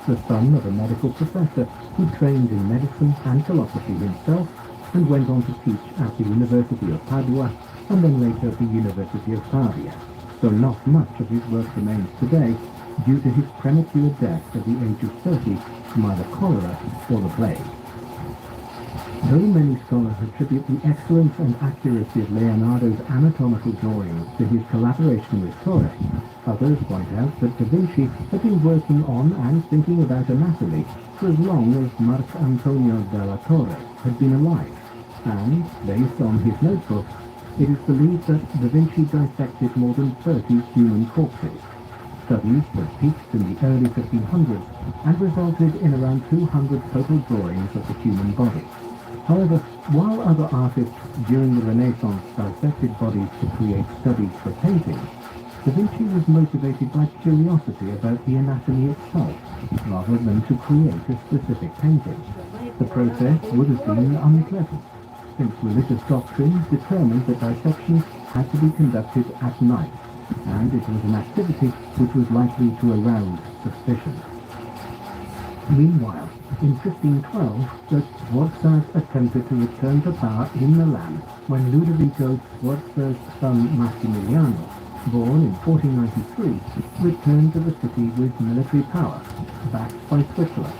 the son of a medical professor who trained in medicine and philosophy himself and went on to teach at the University of Padua and then later the University of Pavia, though not much of his work remains today due to his premature death at the age of 30 from either cholera or the plague. Though many scholars attribute the excellence and accuracy of Leonardo's anatomical drawings to his collaboration with Torre, others point out that Da Vinci had been working on and thinking about anatomy for as long as Marc Antonio della Torre had been alive, and, based on his notebooks, it is believed that Da Vinci dissected more than 30 human corpses. Studies that peaked in the early 1500s and resulted in around 200 total drawings of the human body. However, while other artists during the Renaissance dissected bodies to create studies for painting, Da Vinci was motivated by curiosity about the anatomy itself, rather than to create a specific painting. The process would have been unpleasant, since religious doctrine determined that dissections had to be conducted at night, and it was an activity which was likely to arouse suspicion. Meanwhile, in 1512, the Sforzas attempted to return to power in Milan when Ludovico Sforza's son Massimiliano, born in 1493, returned to the city with military power, backed by Switzerland.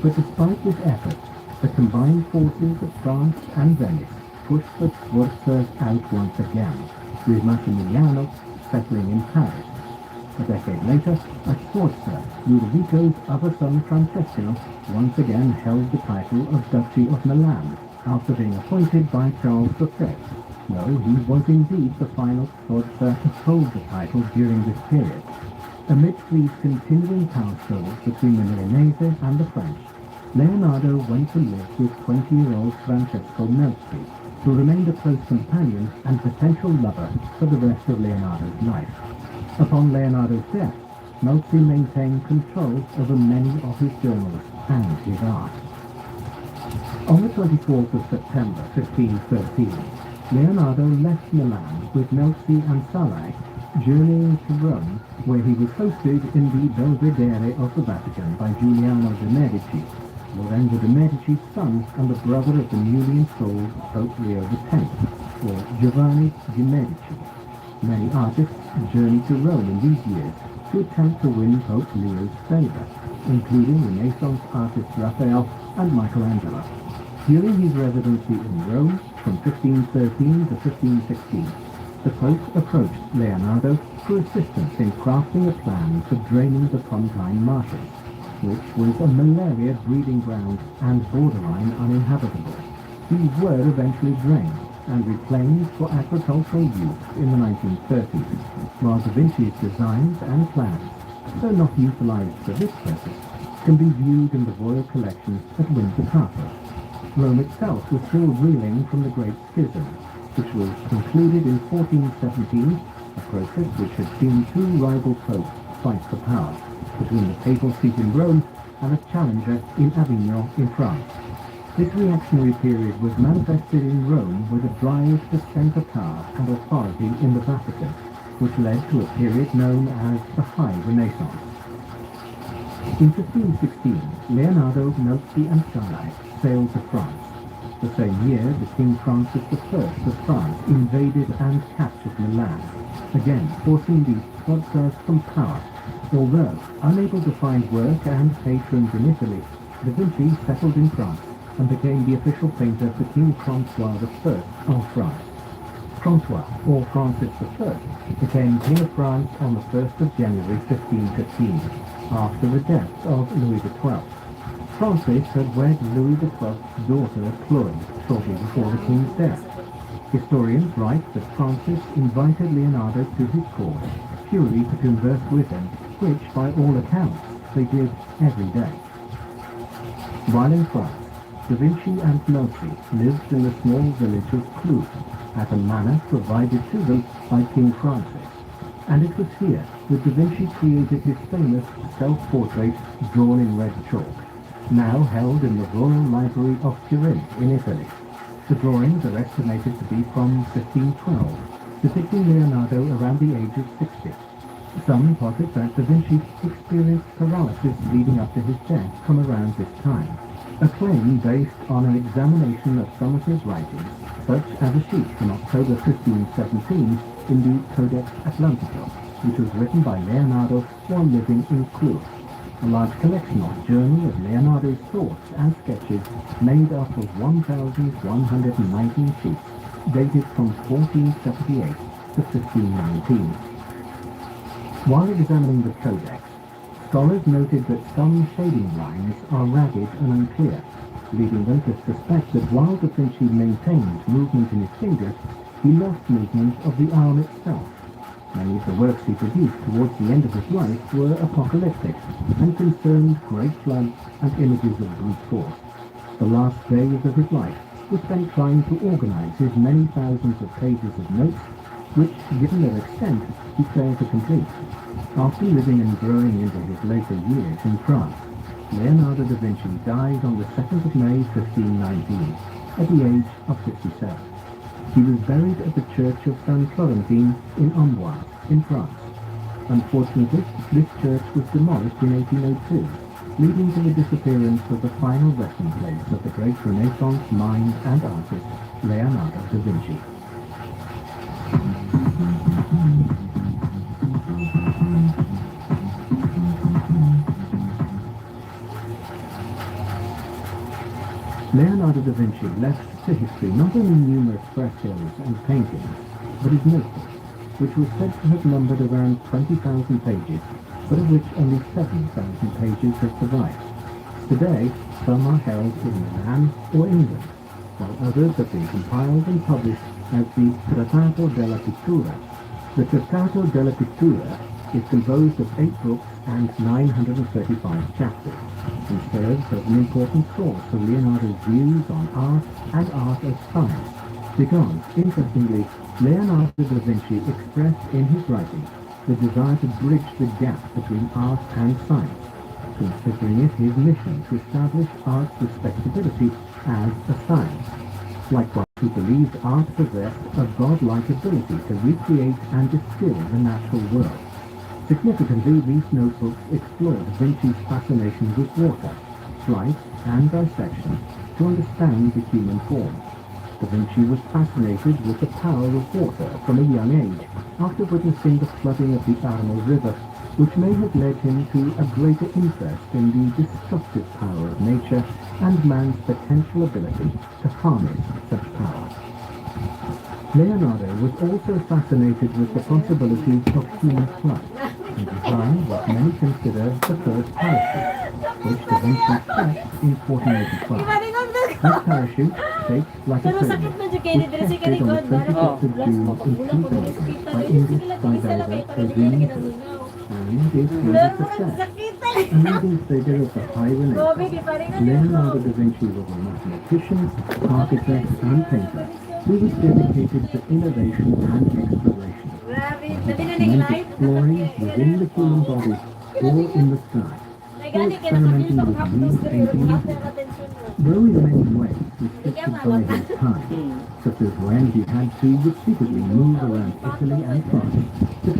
But despite this effort, the combined forces of France and Venice pushed the Sforzas out once again, with Massimiliano settling in Paris. A decade later, a Sforza, Ludovico's other son Francesco, once again held the title of Duchy of Milan, after being appointed by Charles V, though he was indeed the final Sforza to hold the title during this period. Amidst these continuing power struggles between the Milanese and the French, Leonardo went to live with 20-year-old Francesco Necj, who remained a close companion and potential lover for the rest of Leonardo's life. Upon Leonardo's death, Necj maintained control over many of his journals and his art. On the 24th of September 1513, Leonardo left Milan with Necj and Salai, journeying to Rome, where he was hosted in the Belvedere of the Vatican by Giuliano de' Medici, Lorenzo de' Medici's son and the brother of the newly installed Pope Leo X, or Giovanni de' Medici. Many artists journeyed to Rome in these years to attempt to win Pope Leo's favor, including Renaissance artists Raphael and Michelangelo. During his residency in Rome from 1513 to 1516, the Pope approached Leonardo for assistance in crafting a plan for draining the Pontine Marshes, which was a malaria breeding ground and borderline uninhabitable. These were eventually drained and reclaimed for agricultural use in the 1930s, while Da Vinci's designs and plans, though not utilized for this purpose, can be viewed in the royal collection at Windsor Castle. Rome itself was still reeling from the Great Schism, which was concluded in 1417, a process which had seen two rival popes fight for power, between the papal seat in Rome and a challenger in Avignon in France. This reactionary period was manifested in Rome with a drive to center power and authority in the Vatican, which led to a period known as the High Renaissance. In 1516, Leonardo, Necj and Salai sailed to France. The same year, the King Francis I of France invaded and captured Milan, again forcing the Sforzas from power. Although unable to find work and patrons in Italy, Da Vinci settled in France and became the official painter for King Francois I of France. Francois, or Francis I, became King of France on the 1st of January 1515, after the death of Louis XII. Francis had wed Louis XII's daughter Chloe shortly before the king's death. Historians write that Francis invited Leonardo to his court purely to converse with him, which, by all accounts, they did every day. While in France, Da Vinci and Necj lived in the small village of Cloud, at a manor provided to them by King Francis, and it was here that Da Vinci created his famous self-portrait drawn in red chalk, now held in the Royal Library of Turin in Italy. The drawings are estimated to be from 1512, depicting Leonardo around the age of 60. Some posit that Da Vinci experienced paralysis leading up to his death from around this time, a claim based on an examination of some of his writings, such as a sheet from October 1517 in the Codex Atlantico, which was written by Leonardo while living in Cluj, a large collection or journal of Leonardo's thoughts and sketches made up of 1,119 sheets, dated from 1478 to 1519. While examining the Codex, scholars noted that some shading lines are ragged and unclear, leading them to suspect that while Da Vinci maintained movement in his fingers, he lost movement of the arm itself. Many of the works he produced towards the end of his life were apocalyptic and concerned great floods and images of brute force. The last days of his life were spent trying to organize his many thousands of pages of notes, which, given their extent, he failed to complete. After living and growing into his later years in France, Leonardo da Vinci died on the 2nd of May 1519, at the age of 57. He was buried at the Church of San Florentin in Amboise, in France. Unfortunately, this church was demolished in 1802, leading to the disappearance of the final resting place of the great Renaissance mind and artist, Leonardo da Vinci. Leonardo da Vinci left to history not only numerous frescoes and paintings, but his notebook, which was said to have numbered around 20,000 pages, but of which only 7,000 pages have survived. Today, some are held in Milan or England, while others have been compiled and published as the Trattato della Pittura. The Trattato della Pittura is composed of 8 books and 935 chapters, and serves as an important source of Leonardo's views on art and art as science, because, interestingly, Leonardo da Vinci expressed in his writings the desire to bridge the gap between art and science, considering it his mission to establish art's respectability as a science. Likewise, he believed art possessed a godlike ability to recreate and distill the natural world. Significantly, these notebooks explore Da Vinci's fascination with water, flight, and dissection to understand the human form. Da Vinci was fascinated with the power of water from a young age, after witnessing the flooding of the Arno River, which may have led him to a greater interest in the destructive power of nature and man's potential ability to harness such power. Leonardo was also fascinated with the possibilities of human flight, and designed what many consider the first parachute, which Da Vinci crashed in 1485. This parachute, shaped like a pyramid, was tested on the 25th of June in 2000 by English skydiver Eugene Hill, and is a success. A leading figure of the high Renaissance, Leonardo da Vinci was a mathematician, architect, and painter who was dedicated to innovation and exploration. He meant exploring within the human body or in the sky, or experimenting with new paintings, though in many ways restricted by his time, such as when he had to repeatedly move around Italy and France to